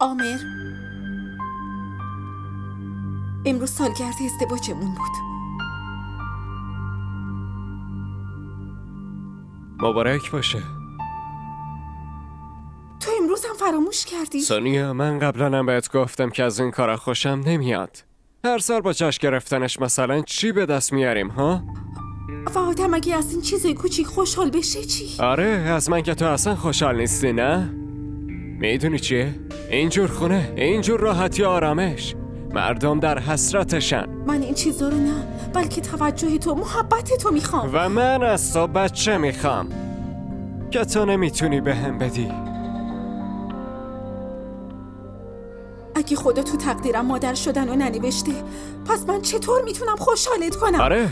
عامر، امروز سالگرد ازدواجمون بود. مبارک باشه. تو امروز هم فراموش کردی؟ سونیا، من قبلا هم بهت گفتم که از این کارا خوشم نمیاد. هر سال با جشن گرفتنش مثلا چی به دست میاریم ها؟ و آدم اگه از این چیزای کوچیک خوشحال بشه چی؟ آره، از من که تو اصلا خوشحال نیستی نه؟ میدونی چیه؟ اینجور خونه، اینجور راحتی و آرامش، مردم در حسرتشن. من این چیزا رو نه، بلکه توجه تو، محبت تو میخوام. و من از تو بچه میخوام که تو نمیتونی بهم بدی. اگه خدا تو تقدیرم مادر شدن رو ننوشته، پس من چطور میتونم خوشحالت کنم؟ آره،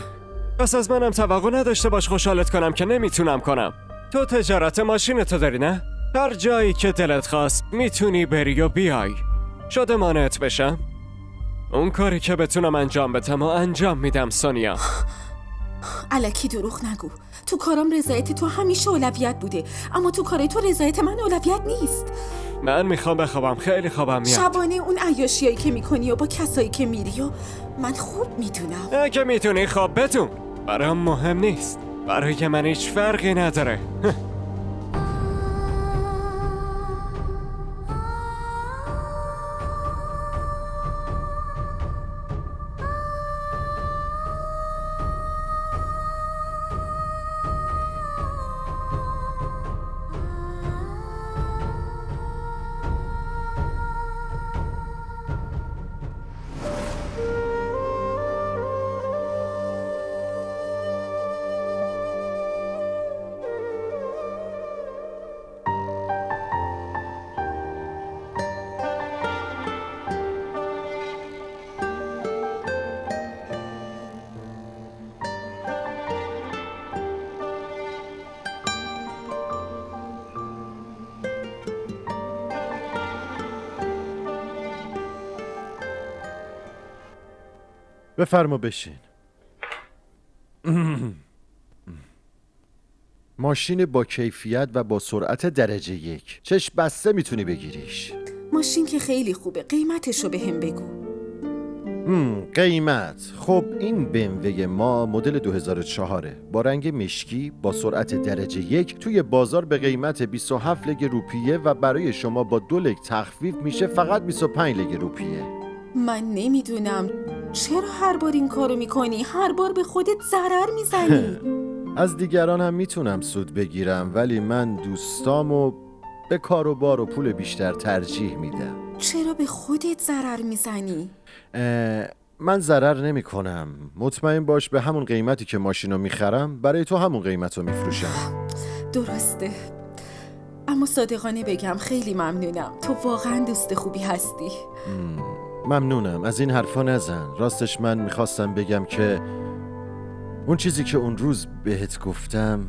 پس از منم توقع نداشته باش خوشحالت کنم که نمیتونم کنم. تو تجارت ماشین تو داری نه؟ هر جایی که دلت خواست میتونی بری و بیای. شده مانعت بشم؟ اون کاری که بتونم انجام بدم و انجام میدم سونیا. الکی دروغ نگو. تو کارم رضایت تو همیشه اولویت بوده، اما تو کار تو رضایت من اولویت نیست. من میخوام بخوابم، خیلی خوابم میاد. شبانه اون عیاشیایی که میکنی و با کسایی که میری و من خوب میدونم. اگه میتونی خواب بتون، برام مهم نیست. برای من هیچ فرقی نداره. بفرما بشین. ماشین با کیفیت و با سرعت درجه 1. چشم بسته میتونی بگیریش. ماشین که خیلی خوبه، قیمتشو به هم بگو. قیمت. خب این BMW ما مدل 2004 با رنگ مشکی با سرعت درجه 1 توی بازار به قیمت 27 لگ روپیه و برای شما با 2 لگ تخفیف میشه فقط 25 لگ روپیه. من نمیدونم چرا هر بار این کارو میکنی؟ هر بار به خودت ضرر میزنی. از دیگران هم میتونم سود بگیرم، ولی من دوستامو به کار و بار و پول بیشتر ترجیح میدم. چرا به خودت ضرر میزنی؟ من ضرر نمی کنم. مطمئن باش به همون قیمتی که ماشینو میخرم برای تو همون قیمتو میفروشم. درسته، اما صادقانه بگم خیلی ممنونم. تو واقعا دوست خوبی هستی. ممنونم. از این حرفا نزن. راستش من میخواستم بگم که اون چیزی که اون روز بهت گفتم،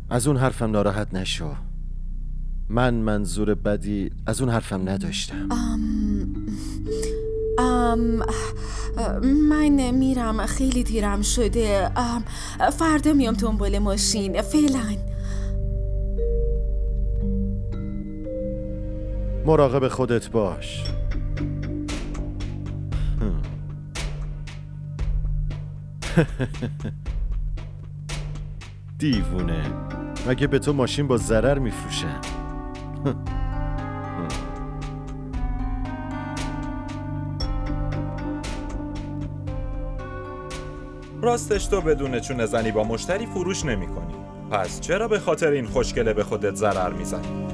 از اون حرفم ناراحت نشو. من منظور بدی از اون حرفم نداشتم. من میرم، خیلی دیرم شده. فردا میام دنبال ماشین. فعلا مراقب خودت باش. دیوونه، مگه به تو ماشین با ضرر میفروشن؟ راستش تو بدون چونه زنی با مشتری فروش نمی کنی. پس چرا به خاطر این خوشگله به خودت ضرر میزنی؟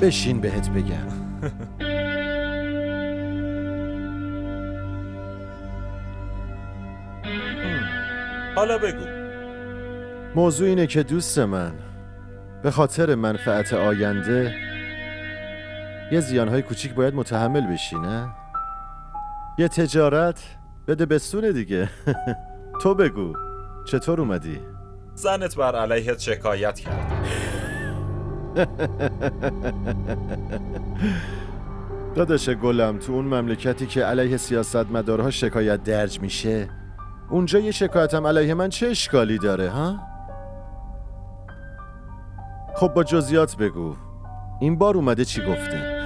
بشین بهت بگم. حالا بگو. موضوع اینه که دوست من به خاطر منفعت آینده یه زیانهای کوچیک باید متحمل بشی، نه؟ یه تجارت بده بستونه دیگه. تو بگو چطور اومدی؟ زنت بر علیهت شکایت کرد. داداش گلم، تو اون مملکتی که علیه سیاستمدارها شکایت درج میشه، اونجا یه شکایتم علیه من چه اشکالی داره ها؟ خب با جزئیات بگو. این بار اومده چی گفته؟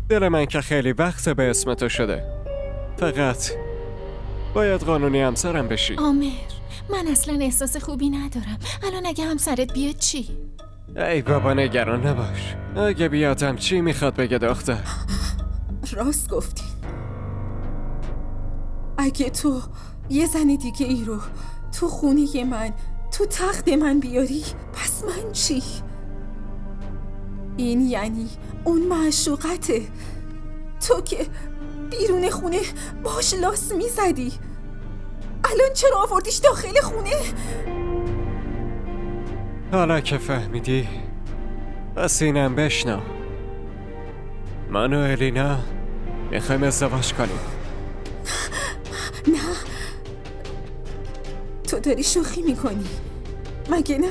دل من که خیلی وقت به اسم تو شده. فقط باید قانونی همسرم بشی. آمر، من اصلا احساس خوبی ندارم. الان اگه همسرت بیاد چی؟ ای بابا نگران نباش. اگه بیادم چی میخواد بگه دختر؟ راست گفتی. اگه تو یه زن دیگه ای رو تو خونه من، تو تخت من بیاری، پس من چی؟ این یعنی اون معشوقته. تو که بیرون خونه باش لاس میزدی، الان چرا آوردیش داخل خونه؟ حالا که فهمیدی پس اینم بشنو. من و الینا میخوایم ازدواج کنیم. نه، تو داری شوخی میکنی مگه نه؟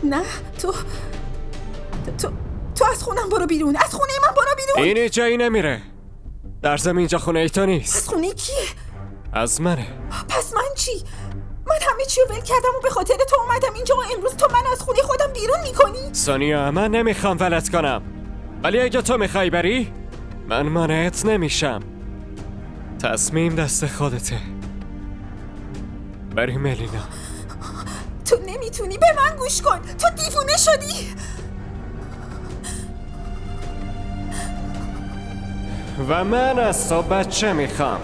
نه، تو از خونم برو بیرون. از خونه من برو بیرون. این جایی نمیره. در زمین اینجا خونه ای تو نیست. از خونه کیه؟ از منه. پس من چی؟ من همه چی رو ول کردم و به خاطر تو اومدم اینجا و امروز تو من از خونه خودم بیرون میکنی؟ سونیا، من نمیخوام ولت کنم، ولی اگه تو میخوای بری من مانعت نمیشم. تصمیم دست خودته. بریم الینا. تو نمیتونی، به من گوش کن. تو دیوونه شدی. و من از تو بچه میخوام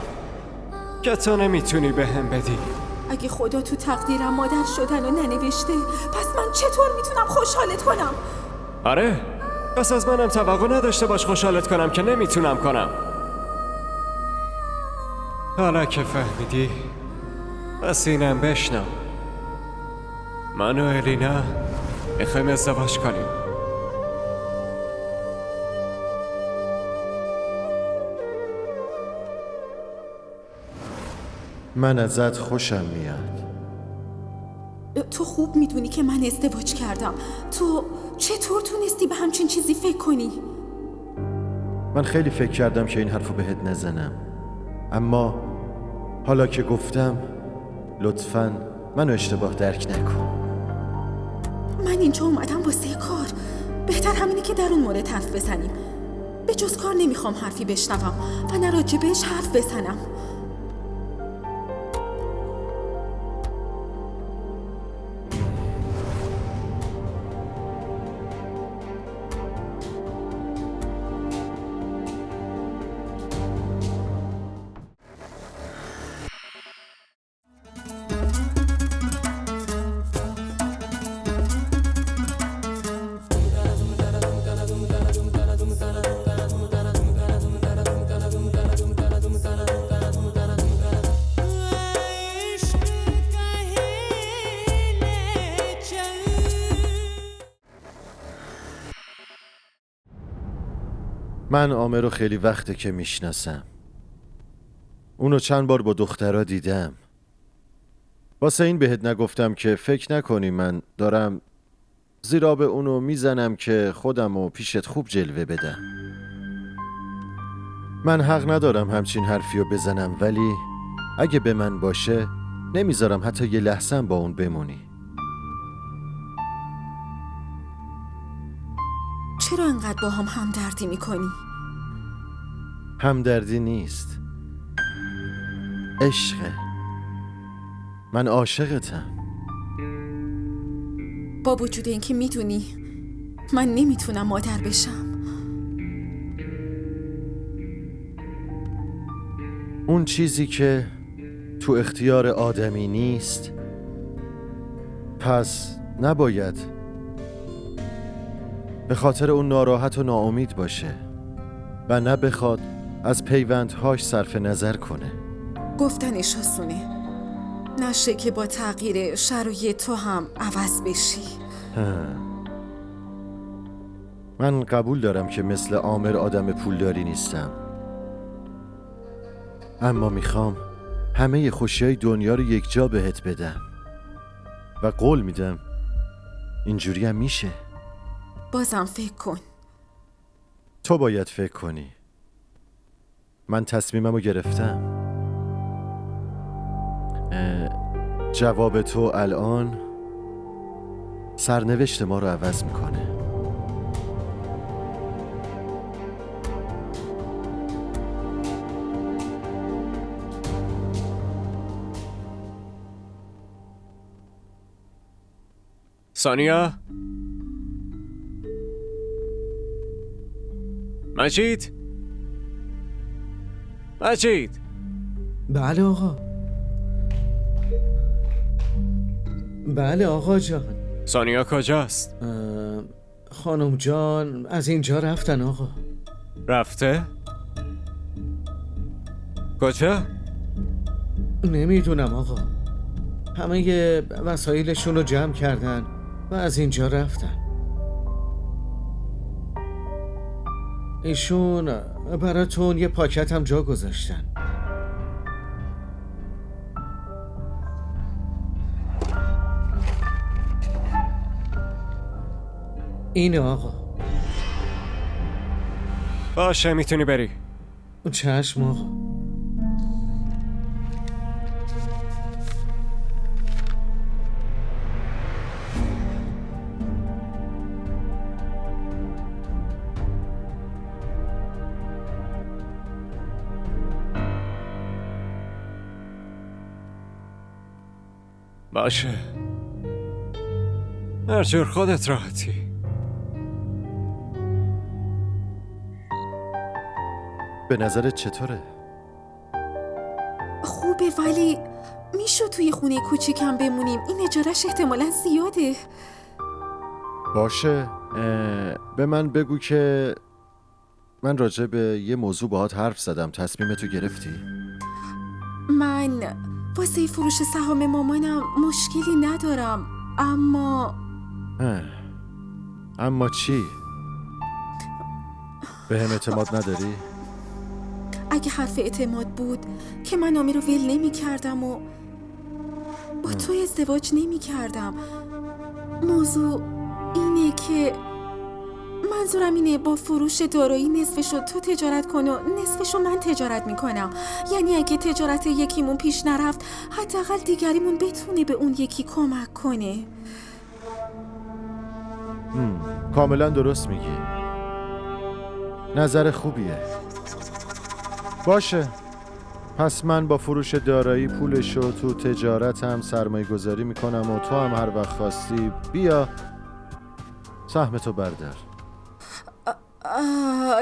که تو نمیتونی بهم بدی. اگه خدا تو تقدیرم مادر شدن رو ننوشته، پس من چطور میتونم خوشحالت کنم؟ آره، پس از منم توقع نداشته باش خوشحالت کنم که نمیتونم کنم. حالا که فهمیدی پس اینم بشنو. من و الینا میخوایم ازدواج کنیم. من ازت خوشم میاد. تو خوب میدونی که من ازدواج کردم. تو چطور تونستی به همچین چیزی فکر کنی؟ من خیلی فکر کردم که این حرفو بهت نزنم، اما حالا که گفتم لطفاً منو اشتباه درک نکن. من اینجا اومدم واسه کار. بهتر همینه که در اون مورد حرف بزنیم. به جز کار نمیخوام حرفی بشنوم و نه راجبش حرف بزنم. من عامر رو خیلی وقته که میشناسم. اونو چند بار با دخترها دیدم. واسه این بهت نگفتم که فکر نکنی من دارم زیرا به اونو میزنم که خودمو پیشت خوب جلوه بدم. من حق ندارم همچین حرفیو بزنم، ولی اگه به من باشه نمیذارم حتی یه لحظه با اون بمونی. چرا انقدر با هم همدردی میکنی؟ همدردی نیست، عشقه. من عاشقتم. با وجود اینکه میدونی من نمیتونم مادر بشم. اون چیزی که تو اختیار آدمی نیست پس نباید به خاطر اون ناراحت و ناامید باشه و نه بخواد از پیوندهاش صرف نظر کنه. گفتنش آسونه، نشه که با تغییر شرایط تو هم عوض بشی. من قبول دارم که مثل عامر آدم پولداری نیستم، اما میخوام همه خوشیای دنیا رو یک جا بهت بدم. و قول میدم اینجوری هم میشه. بازم فکر کن. تو باید فکر کنی. من تصمیممو گرفتم. جواب تو الان سرنوشت ما رو عوض میکنه. سانیا؟ مجید؟ مجید؟ بله آقا. بله آقا جان. سانیا کجاست؟ خانم جان از اینجا رفتن آقا. رفته؟ کجا؟ نمیدونم آقا. همه وسایلشون رو جمع کردن و از اینجا رفتن. ایشون براتون یه پاکت هم جا گذاشتن. اینه آقا. باشه میتونی بری. چشم آقا. باشه، هر جور خودت راحتی. به نظرت چطوره؟ خوبه ولی میشو توی خونه کوچیکم بمونیم. این اجارش احتمالاً زیاده. باشه. به من بگو که من راجع به یه موضوع باهات حرف زدم. تصمیمتو گرفتی؟ من واسه فروش سهام مامانم مشکلی ندارم، اما چی؟ به هم اعتماد نداری؟ اگه حرف اعتماد بود که من آمی رو ول نمی کردم و با تو ازدواج نمی کردم. موضوع اینه که منظورم اینه با فروش دارایی نصفشو تو تجارت کن و نصفشو من تجارت میکنم. یعنی اگه تجارت یکیمون پیش نرفت حداقل دیگریمون بتونه به اون یکی کمک کنه. کاملا درست میگی. نظر خوبیه. باشه، پس من با فروش دارایی پولشو تو تجارتم سرمایه گذاری میکنم و تو هم هر وقت خواستی بیا سهمتو بردار.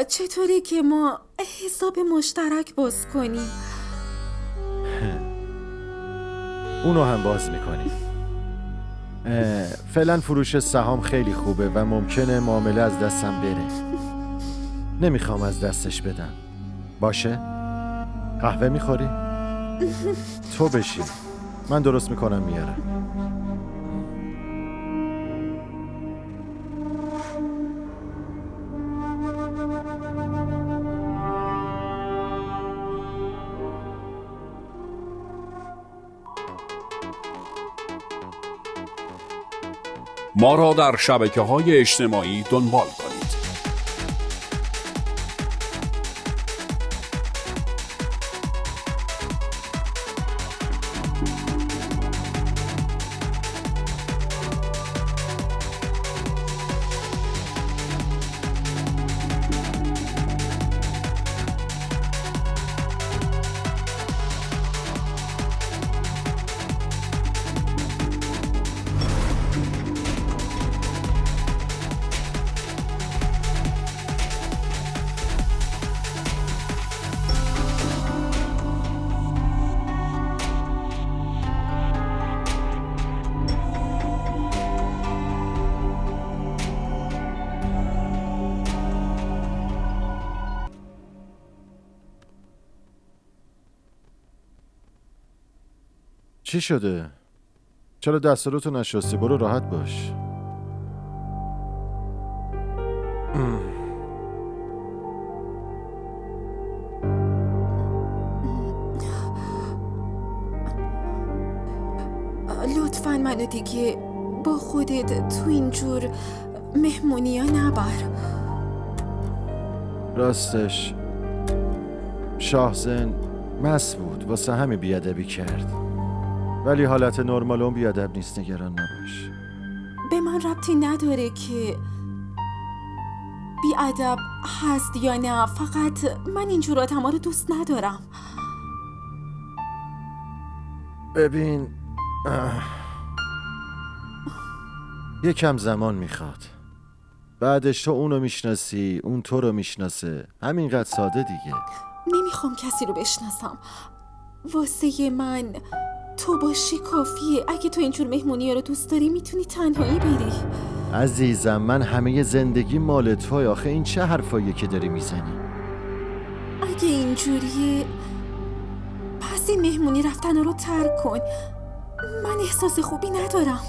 چطوری که ما حساب مشترک باز کنیم؟ اونو هم باز میکنیم. فعلا فروش سهام خیلی خوبه و ممکنه معامله از دستم بره. نمیخوام از دستش بدم. باشه؟ قهوه میخوری؟ تو بشین، من درست میکنم میارم. ما را در شبکه‌های اجتماعی دنبال کنید. چی شده؟ چرا دستارتو نشستی؟ برو راحت باش. لطفاً منو دیگه با خودت تو اینجور مهمونی ها نبر. راستش شاهزن مست بود، واسه همین بیادبی کرد. ولی حالت نرمال اون بیادب نیست، نگران نباش. به من ربطی نداره که بیادب هست یا نه، فقط من اینجور آدم ها رو دوست ندارم. ببین یکم زمان میخواد. بعدش تو اونو میشناسی، اون تو رو میشناسه. همینقدر ساده دیگه. نمیخوام کسی رو بشناسم. واسه من تو باشی کافیه. اگه تو اینجور مهمونی ها رو دوست داری میتونی تنهایی بری. عزیزم من همه زندگی مال توی. آخه این چه حرفاییه که داری میزنی؟ اگه اینجوریه پس این مهمونی رفتن رو ترک کن. من احساس خوبی ندارم.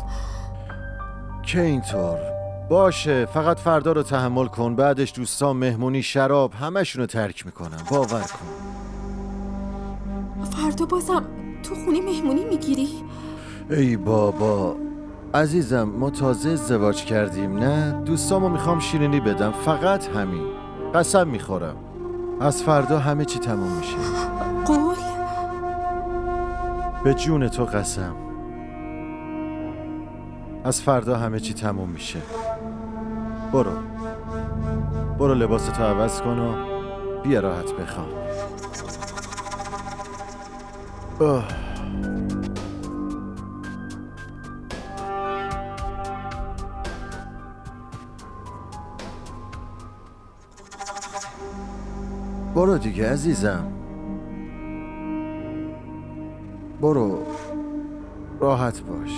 که اینطور باشه، فقط فردا رو تحمل کن. بعدش دوستان مهمونی، شراب، همشونو ترک میکنم، باور کن. فردا بازم تو خونه مهمونی میگیری؟ ای بابا عزیزم، ما تازه ازدواج کردیم. نه دوستامو میخوام شیرینی بدم، فقط همین. قسم میخورم از فردا همه چی تموم میشه. قول؟ به جون تو قسم. از فردا همه چی تموم میشه. برو لباستو عوض کن و بیا راحت بخواب. برو دیگه عزیزم، برو راحت باش.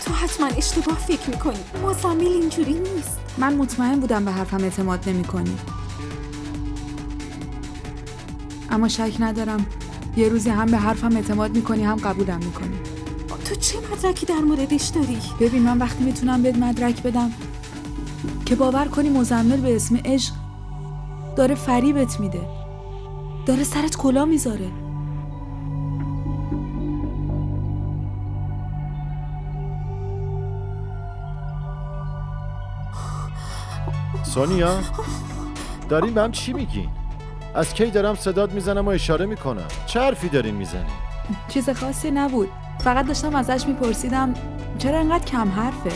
تو حتما اشتباه فکر میکنی. مزمل اینجوری نیست. من مطمئن بودم به حرفم اعتماد نمی کنی. اما شک ندارم یه روزی هم به حرفم اعتماد میکنی هم قبولم میکنی. تو چه مدرکی در موردش داری؟ ببین من وقتی میتونم بهت مدرک بدم که باور کنی مزمل به اسم عشق داره فریبت میده، داره سرت کلا میذاره. سونیا دارین به هم چی میگین؟ از کی دارم صدات میزنم و اشاره میکنم؟ چه حرفی دارین میزنین؟ چیز خاصی نبود، فقط داشتم ازش میپرسیدم چرا انقدر کم حرفه.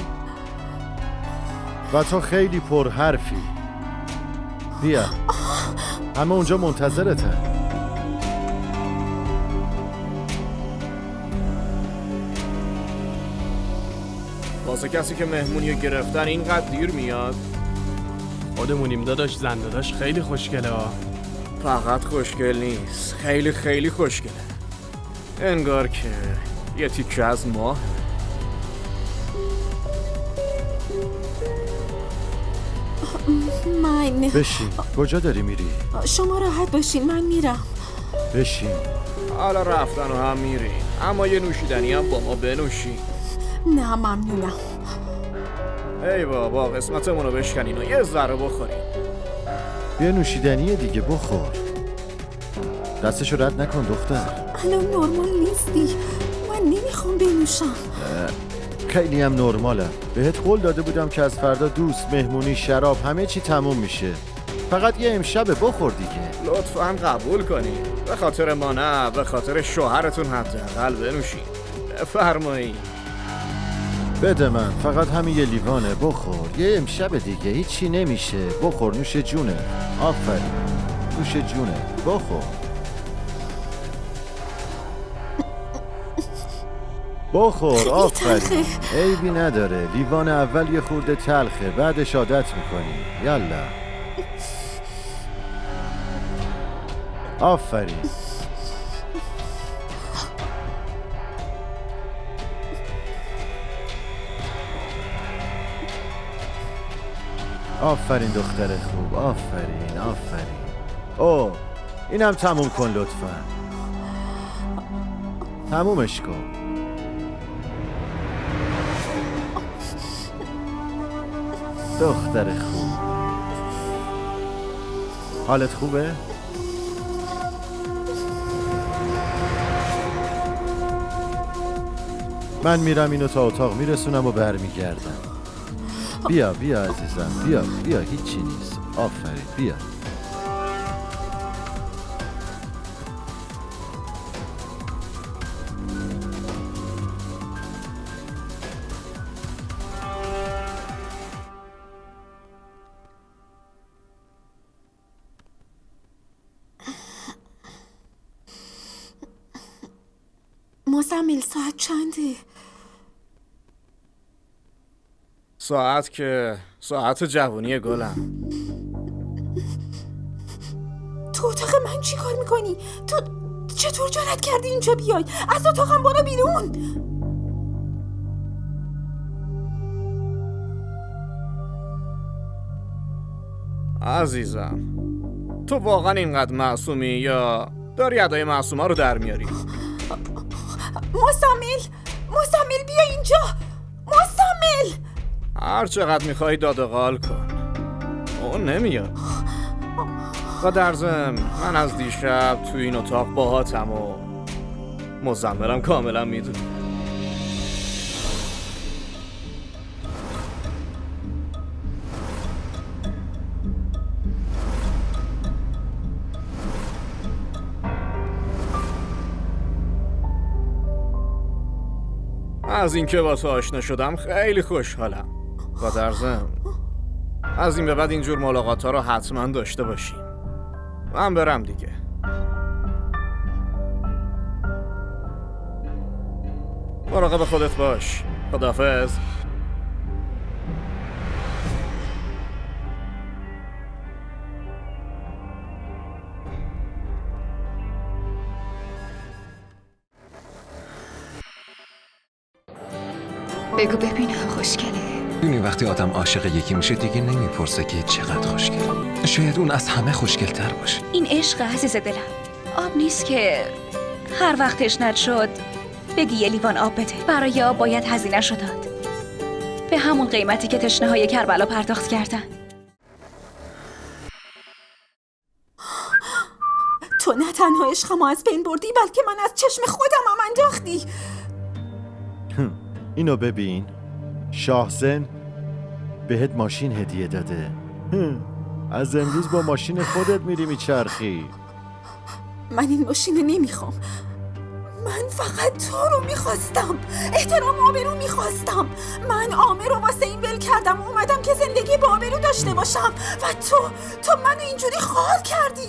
و تو خیلی پر حرفی. بیا همه اونجا منتظرتن. واسه کسی که مهمونی رو گرفتن اینقدر دیر میاد. خودمونیم داداش، زن داداش خیلی خوشگله ها. فقط خوشگل نیست، خیلی خیلی خوشگله. انگار که یه تیکه از ماه. من بشین. کجا داری میری؟ شما راحت باشین، من میرم. بشین. حالا رفتن و هم میرین، اما یه نوشیدنی هم با ما بنوشین. نه ممنونم. ای بابا قسمتمون رو بشکنین و یه ذره بخورین. یه نوشیدنی دیگه بخور. دستشو رد نکن دختر. الان نرمال نیستی. من نمیخوام بنوشم. خیلی هم نرمالم. بهت قول داده بودم که از فردا دوست، مهمونی، شراب، همه چی تموم میشه. فقط یه امشب بخور دیگه. لطفاً قبول کنین. به خاطر ما نه، به خاطر شوهرتون حداقل بنوشین. بفرمایین. بده من، فقط همین یه لیوانه. بخور. یه امشب دیگه هیچی نمیشه. بخور. نوش جونه. آفرین. نوش جونه. بخور. بخور. آفرین. عیبی نداره. لیوان اول یه خورده تلخه، بعدش عادت میکنی. یالا. آفرین. آفرین دختر خوب، آفرین آفرین. او اینم تموم کن لطفا. تمومش کن. دختر خوب، حالت خوبه؟ من میرم اینو تا اتاق میرسونم و برمیگردم. بیا بیا عزیزم، بیا بیا، هیچی نیست. آفرین، بیا. مزمل ساعت چنده؟ ساعت که ساعت جوونی گلم. تو اتاق من چی کار میکنی؟ تو چطور جرأت کردی اینجا بیای؟ از اتاقم برو بیرون. عزیزم، تو واقعا اینقدر معصومی یا داری ادای معصوما رو در میاری؟ مزمل بیا اینجا. مزمل هر چقدر میخوای داد و قال کن، اون نمیاد. و در ضمن من از دیشب تو این اتاق باهاتم و مزملم کاملا میدونی. از اینکه با تو آشنا شدم خیلی خوشحالم. و در ضمن از این به بعد اینجور ملاقات ها رو حتما داشته باشیم. من برم دیگه. مراقب خودت باش. خداحافظ. بگو ببینم خوشگله. دونی وقتی آدم عاشق یکی میشه دیگه نمیپرسه که چقدر خوشگله. شاید اون از همه خوشگل‌تر باشه. این عشق عزیز دلم آب نیست که هر وقت تشنت شد بگی یه لیوان آب بده. برای آب باید هزینه‌شو داد، به همون قیمتی که تشنه‌های کربلا پرداخت کردن. تو نه تنها عشقمو از بین بردی بلکه من از چشم خودم هم انداختی. اینو ببین، شاهزن بهت ماشین هدیه داده. از امروز با ماشین خودت میری میچرخی. من این ماشین رو نمیخوام. من فقط تو رو میخواستم، احترام و آبرو میخواستم. من عامر رو واسه این ول کردم و اومدم که زندگی با آبرو داشته باشم و تو منو اینجوری خال کردی.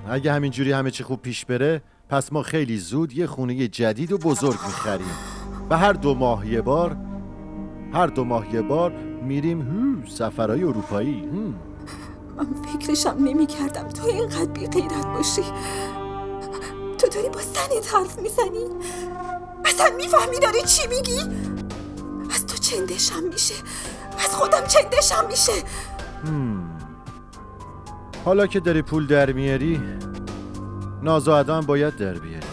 اگه همینجوری همه چی خوب پیش بره پس ما خیلی زود یه خونه جدید و بزرگ میخریم و هر 2 ماه یه بار میریم سفرهای اروپایی. من فکرشم نمی کردم تو اینقدر بی غیرت باشی. تو داری با زنت حرف میزنی؟ اصلا میفهمی داری چی میگی؟ از تو چندشم میشه، از خودم چندشم میشه. حالا که داری پول در میاری ناز و ادا هم باید در بیاری.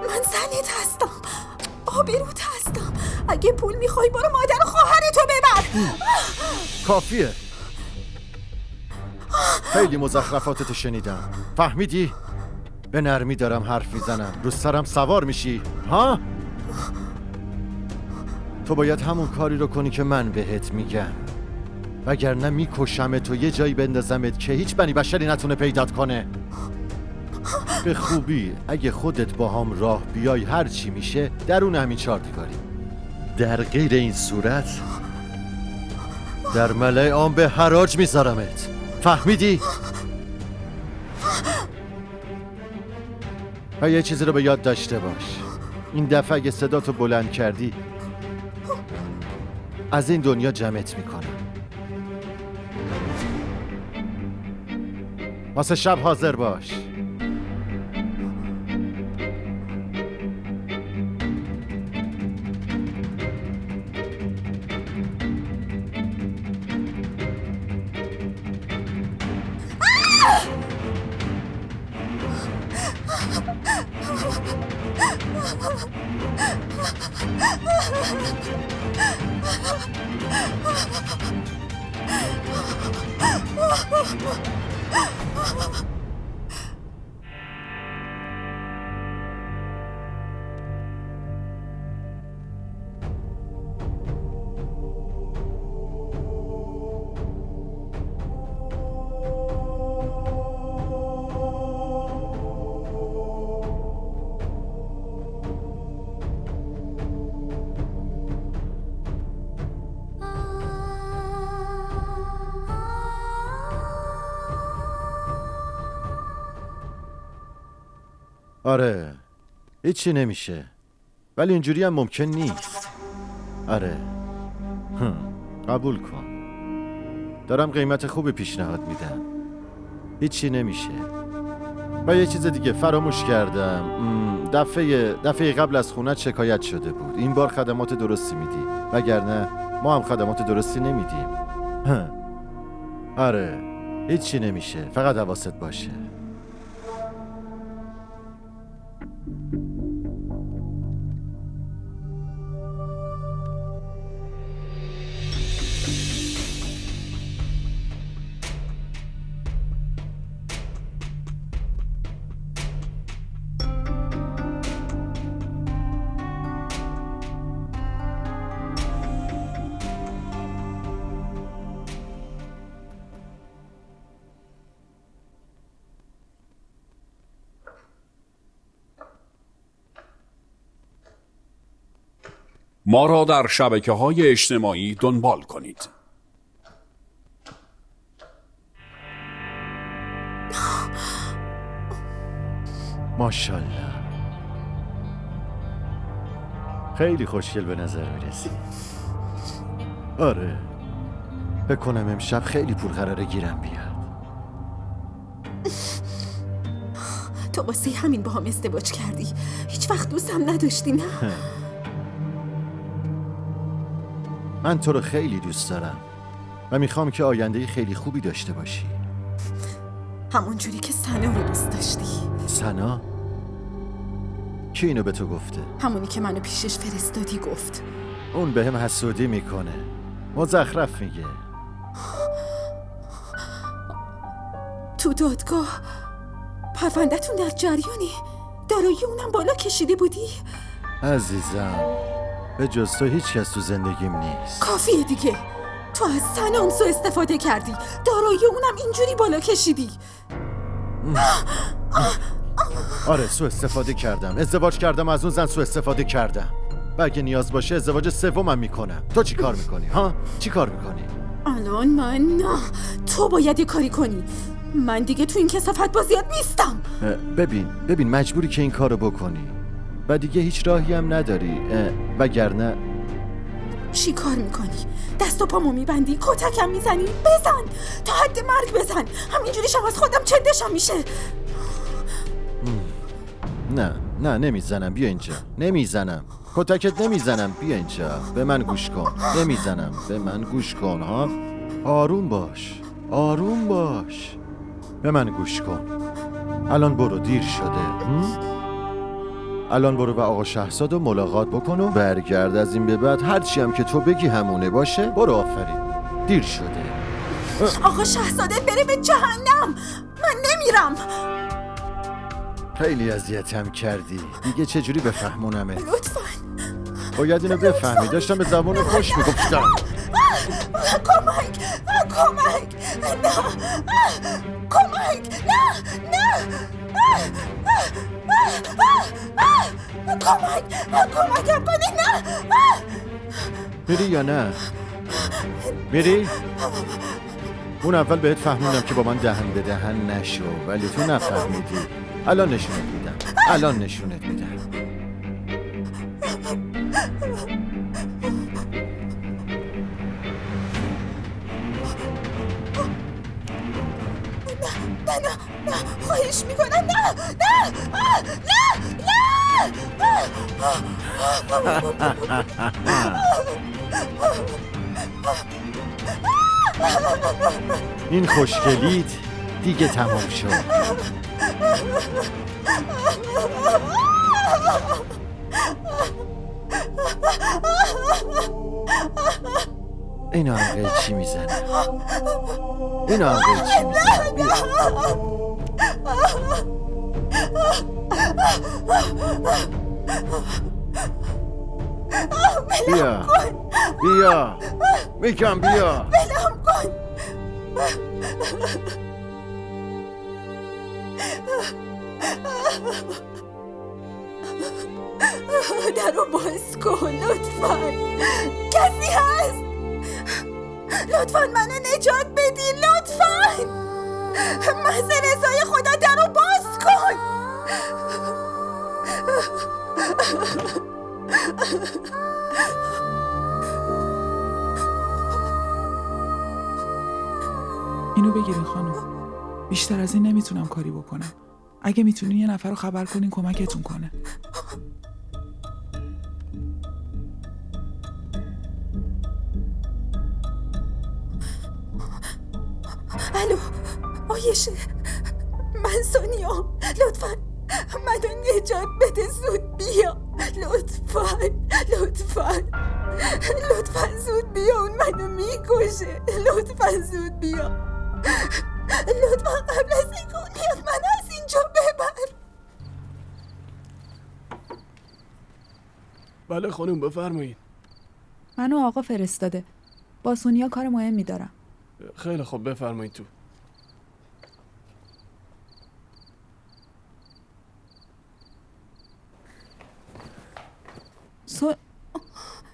من زنت هستم، آبروت هستم. اگه پول میخوای برو مادر و خواهرتو ببر. کافیه. خیلی مزخرفاتتو شنیدم، فهمیدی؟ به نرمی دارم حرف میزنم، رو سرم سوار میشی ها؟ تو باید همون کاری رو کنی که من بهت میگم، وگرنه میکشمت و یه جایی بندازمت که هیچ بنی بشری نتونه پیدات کنه. به خوبی اگه خودت با هم راه بیای هر چی میشه درون همین 4 دیواری. در غیر این صورت در ملأ عام به حراج میذارمت، فهمیدی؟ و یه چیزی رو به یاد داشته باش، این دفعه اگه صداتو بلند کردی از این دنیا جمعت میکنم. واسه شب حاضر باش. آره هیچی نمیشه، ولی اینجوری هم ممکن نیست. آره قبول کن، دارم قیمت خوبی پیشنهاد میدم. هیچی نمیشه. و یه چیز دیگه فراموش کردم، دفعه قبل از خونت شکایت شده بود. این بار خدمات درستی میدی، وگرنه ما هم خدمات درستی نمیدیم. آره هیچی نمیشه، فقط حواست باشه. ما را در شبکه‌های اجتماعی دنبال کنید. ماشاءالله خیلی خوشگل به نظر میرسی. آره بکنم امشب خیلی پول قراره گیرم بیاد. تو واسه همین با هم ازدواج کردی؟ هیچ وقت دوستم نداشتی نه؟ من تو رو خیلی دوست دارم و میخوام که آینده خیلی خوبی داشته باشی. همون جوری که سنا رو دوست داشتی. سنا؟ کی اینو به تو گفته؟ همونی که منو پیشش فرستادی گفت. اون به هم حسودی میکنه، مزخرف میگه. تو دادگاه پرونده‌تون در جریانی؟ دارایی اونم بالا کشیده بودی؟ عزیزم به جز تو هیچ کس تو زندگیم نیست. کافیه دیگه، تو از سنا سو استفاده کردی، دارایی اونم اینجوری بالا کشیدی. آره سو استفاده کردم، ازدواج کردم از اون زن سو استفاده کردم و اگه نیاز باشه ازدواج سومم میکنم. تو چی کار میکنی؟ ها؟ چی کار میکنی؟ الان من نه، تو باید یه کاری کنی. من دیگه تو این کثافت بازیات نیستم. ببین مجبوری که این کارو بکنی و دیگه هیچ راهی هم نداری، وگرنه چی کار میکنی؟ دست و پامو میبندی، کتکم میزنی؟ بزن تا حد مرگ بزن، همینجوری شم از خودم چندشم میشه. نه نمیزنم، بیا اینجا. نمیزنم، کتکت نمیزنم، بیا اینجا. به من گوش کن. نمیزنم، به من گوش کن. ها آروم باش، آروم باش. به من گوش کن. الان برو، دیر شده. الان برو و آقا شهزاد رو ملاقات بکن و برگرد. از این به بعد هرچی هم که تو بگی همونه باشه. برو، آفرین. دیر شده. آقا شهزاده بره به جهنم، من نمیرم. خیلی اذیتم کردی دیگه، چجوری بفهمونمه؟ لطفاً باید اینو بفهمی، داشتم به زبان خوش میگفتم. کمک نه، کمک نه کمکم کنی. نه میری یا نه؟ میری؟ اون اول بهت فهموندم که با من دهن به دهن نشو، ولی تو نفهمیدی. الان نشونت میدم. نه خواهش میکنم. نه این خوشگلیت دیگه تمام شد. این آنقه چی میزنه؟ این آنقه چی میزنه؟ بیا بیا میگم بیا. بلم کن. در رو باز کن لطفا. کسی هست؟ لطفا منو نجات بدین لطفا. محض رضای خدا در رو باز کن. اینو بگیرین خانم. بیشتر از این نمیتونم کاری بکنم. اگه میتونین یه نفر رو خبر کنین کمکتون کنه. الو آیشه، من سونیا، لطفا منو نجات بده، زود بیا لطفا لطفا لطفا زود بیا، اون منو میکشه، لطفا زود بیا، لطفا قبل از اینکه اون بیاد منو از اینجا ببر. بله خانم بفرمایید. منو آقا فرستاده. با سونیا کار مهمی دارم. خیلی خوب بفرمایید تو.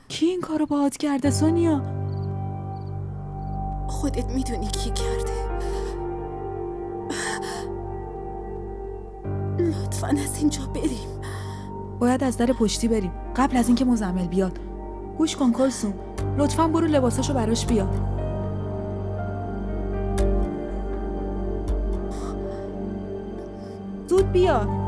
کی این کارو باهات کرده سونیا؟ خودت میدونی کی کرده. لطفا از اینجا بریم. باید از در پشتی بریم قبل از اینکه مزمل بیاد. گوش کن کلثوم، لطفا برو لباساشو براش بیار. زود بیا.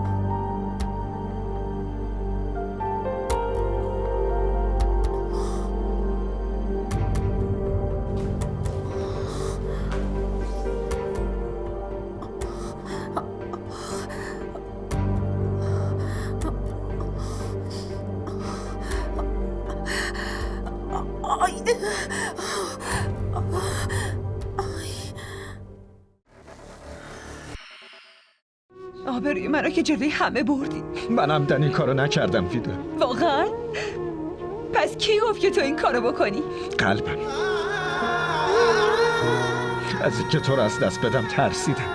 آبروی منو که جلوی همه بردی. منم این کارو نکردم فیده. واقعا؟ پس کی گفت که تو این کارو بکنی؟ قلبم از اینکه تو رو از دست بدم ترسیدم.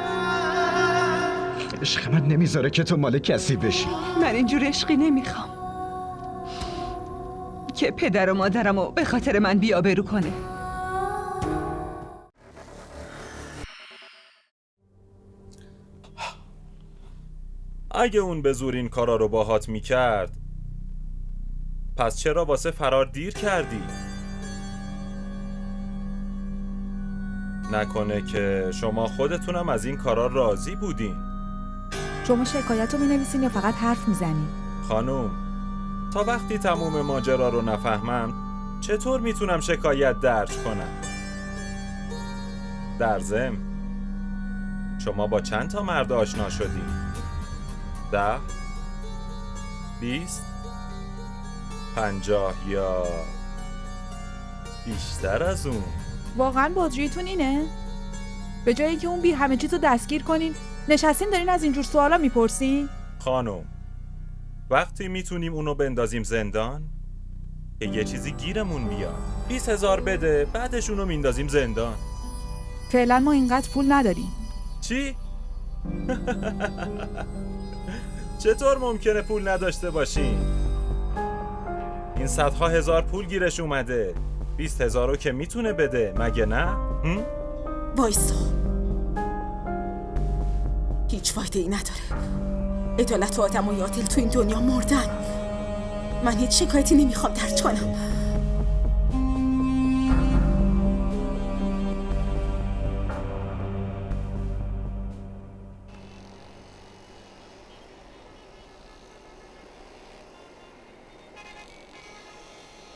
عشق من نمیذاره که تو مال کسی بشی. من اینجور عشقی نمیخوام که پدر و مادرمو به خاطر من بی‌آبرو کنه. اگه اون به زور این کارا رو باهات میکرد، پس چرا واسه فرار دیر کردی؟ نکنه که شما خودتونم از این کارا راضی بودین؟ شما شکایت رو مینویسین یا فقط حرف میزنین؟ خانوم، تا وقتی تموم ماجرا رو نفهمم چطور میتونم شکایت درج کنم؟ در ضمن شما با چند تا مرد آشنا شدین؟ 10 20 50 یا بیشتر از اون؟ واقعا بازجوییتون اینه؟ به جایی که اون بی همه چیزو دستگیر کنین نشستین دارین از اینجور سوالا میپرسین؟ خانم، وقتی میتونیم اونو بندازیم زندان که یه چیزی گیرمون بیاد. 20,000 بده، بعدش اونو میندازیم زندان. فعلا ما اینقدر پول نداریم. چی؟ چطور ممکنه پول نداشته باشین؟ این صدها هزار پول گیرش اومده. 20,000 رو که میتونه بده، مگه نه؟ وایسا، هیچ فایده ای نداره. عدالت و آدم و یاطل تو این دنیا مردن. من هیچ شکایتی نمیخوام درج کنم.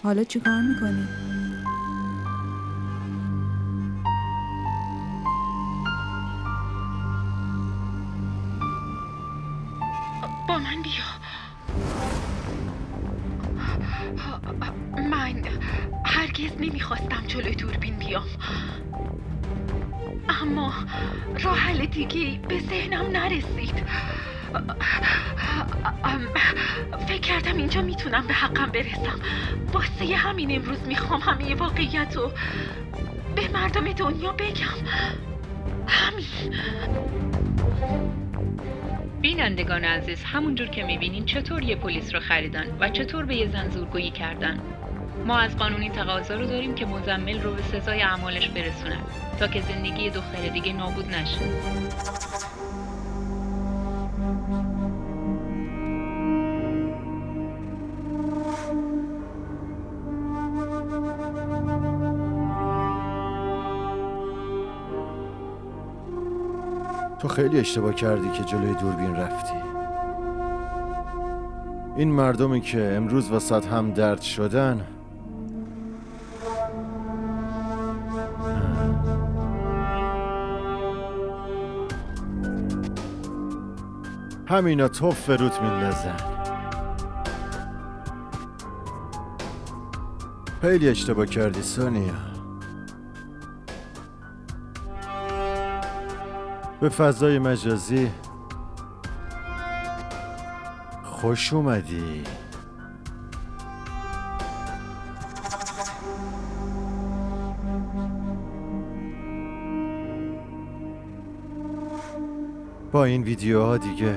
حالا چی کار میکنی؟ با من بیا. من هرگز نمیخواستم جلوی دوربین بیام، اما راه حل دیگه به ذهنم نرسید. فکر کردم اینجا میتونم به حقم برسم. واسه همین امروز میخوام همه واقعیت رو به مردم دنیا بگم. همین. بینندگان عزیز، همونجور که میبینین چطور یه پلیس رو خریدن و چطور به یه زن زورگویی کردن. ما از قانونی تقاضا رو داریم که مزمل رو به سزای اعمالش برسونن تا که زندگی دختر دیگه نابود نشه. تو خیلی اشتباه کردی که جلوی دوربین رفتی. این مردمی که امروز واسط هم درد شدن همینا توف فروت میندازن. خیلی اشتباه کردی سونیا. به فضای مجازی خوش اومدی. با این ویدیوها دیگه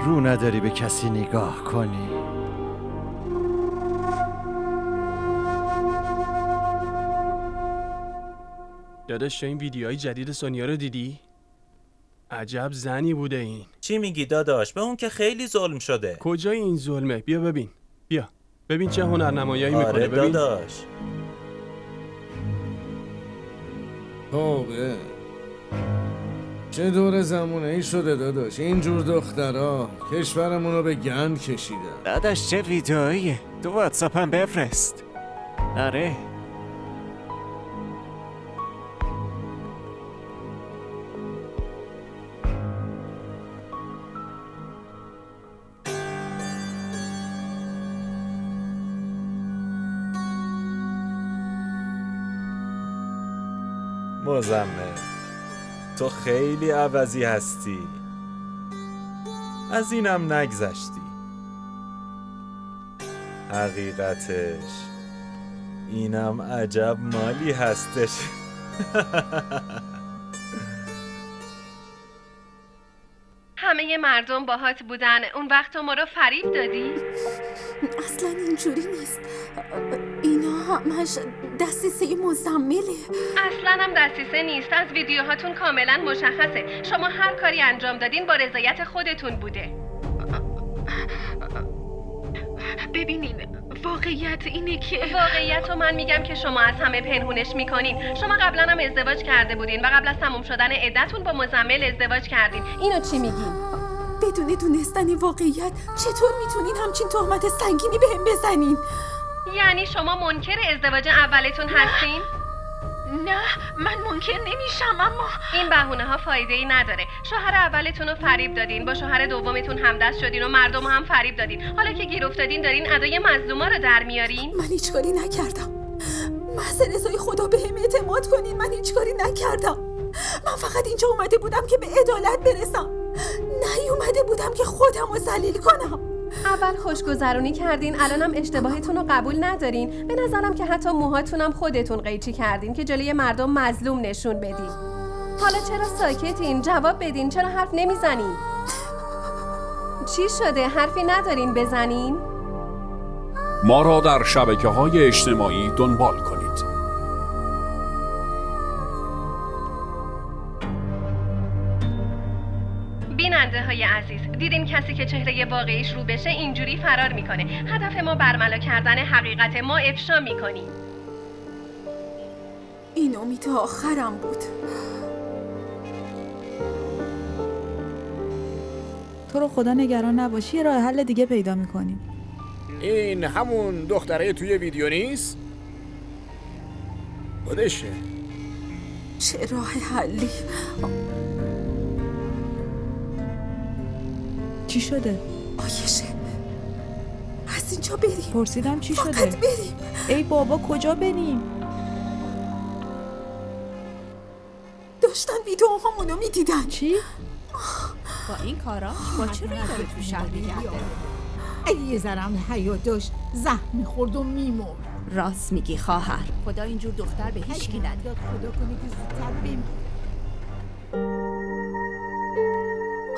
رو نداری به کسی نگاه کنی. داداش تو این ویدیوهای جدید سونیا رو دیدی؟ عجب زنی بوده این. چی میگی داداش؟ به اون که خیلی ظلم شده. کجای این ظلمه؟ بیا ببین. بیا ببین چه هنرنمایایی میکنه. آره ببین داداش. توبه چه دور زمونه ای شده داداش. اینجور دخترها کشورمون رو به گند کشیدن. داداش چه ویدئوییه؟ تو واتساپم بفرست. آره مزمل تو خیلی عوضی هستی. از اینم نگذشتی. حقیقتش اینم عجب مالی هستش. همه مردم باهات بودن اون وقت ما رو فریب دادی؟ اصلا اینجوری نیست. اینا همش دسیسه مزمله. اصلا هم دسیسه نیست. از ویدیوهاتون کاملا مشخصه شما هر کاری انجام دادین با رضایت خودتون بوده. ببینین واقعیت اینه که واقعیت رو من میگم که شما از همه پنهونش میکنین. شما قبلا هم ازدواج کرده بودین و قبل از تموم شدن عدتون با مزمل ازدواج کردین. اینو چی میگین؟ بدون دونستن واقعیت چطور میتونین همچین تهمت سنگینی بهم بزنین؟ یعنی شما منکر ازدواج اولتون هستین؟ نه من منکر نمیشم، اما این بهونه ها فایده ای نداره. شوهر اولتون رو فریب دادین، با شوهر دومتون همدست شدین و مردم هم فریب دادین. حالا که گیر افتادین دارین ادای مظلوما رو در میارین. من هیچ کاری نکردم. محض رضای خدا بهم اعتماد کنین. من هیچ کاری نکردم. من فقط اینجا اومده بودم که به عدالت برسم، نیومده بودم که خودم رو ذلیل کنم. اول خوشگذرونی کردین، الانم اشتباهتون رو قبول ندارین. به نظرم که حتی موهاتونم خودتون قیچی کردین که جلوی مردم مظلوم نشون بدین. حالا چرا ساکتین؟ جواب بدین. چرا حرف نمیزنین؟ چی شده؟ حرفی ندارین بزنین؟ ما را در شبکه‌های اجتماعی دنبال کنید. بیننده های عزیز، دیدین کسی که چهره واقعیش رو بشه اینجوری فرار میکنه. هدف ما برملا کردن حقیقت، ما افشا میکنیم. این امید آخرم بود. تو رو خدا نگران نباشی، یه راه حل دیگه پیدا میکنیم. این همون دختره توی ویدیو نیست؟ خودشه. چه راه حلی؟ چی شده؟ آیشه از از اینجا بریم. پرسیدم چی فقط شده؟ بریم. ای بابا کجا بریم؟ داشتن ویدیوهامونو میدیدن. چی؟ با این کاراش با چه روی داره تو شهر میگرده؟ اگه یه ذرم حیا داشت زهر میخورد و میمرد. راست میگی خواهر. خدا اینجور دختر به هیچکی نداد. خدا کنه که زودتر بمیره.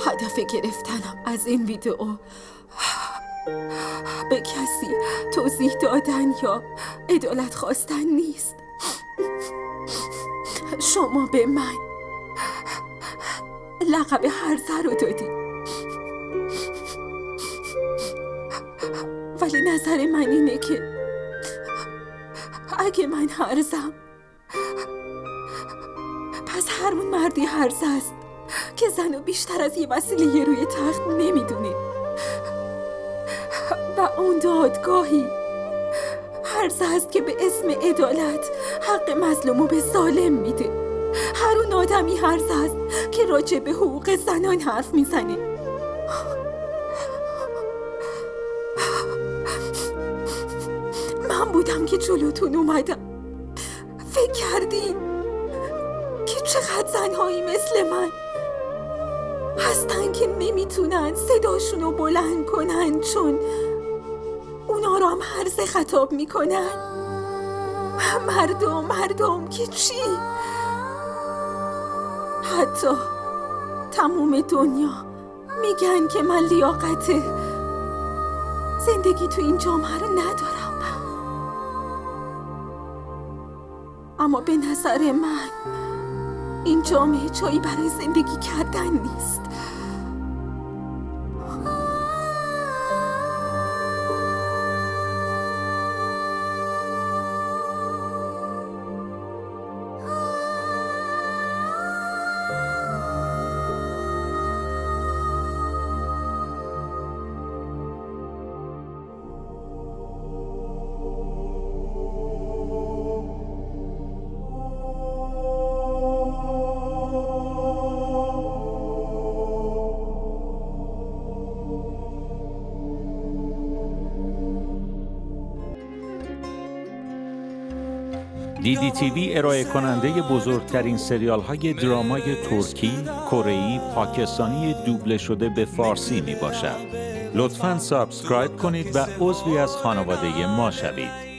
هدف گرفتنم از این ویدیو به کسی توضیح دادن یا عدالت خواستن نیست. شما به من لقب هرزه رو دادی، ولی نظر من اینه که اگه من هرزم، پس هر اون مردی هرزه است که زنو بیشتر از یه وسیله روی تخت نمیدونه و اون دادگاهی هرزه است که به اسم عدالت حق مظلومو به ظالم میده. هر اون آدمی هرزه است که راجع به حقوق زنان حرف میزنه. من بودم که جلوتون اومدم. فکر کردین که چقدر زنهایی مثل من هستن که نمیتونن صداشونو بلند کنن چون اونا رو هم هرزه خطاب میکنن؟ مردم که چی؟ حتی تموم دنیا میگن که من لیاقت زندگی تو این جامعه رو ندارم، اما به نظر من این جامعه جایی برای زندگی کردن نیست. DDTV ارائه کننده بزرگترین سریال های درامای ترکی، کره‌ای، پاکستانی دوبله شده به فارسی می باشد. لطفاً سابسکرایب کنید و عضوی از خانواده ما شوید.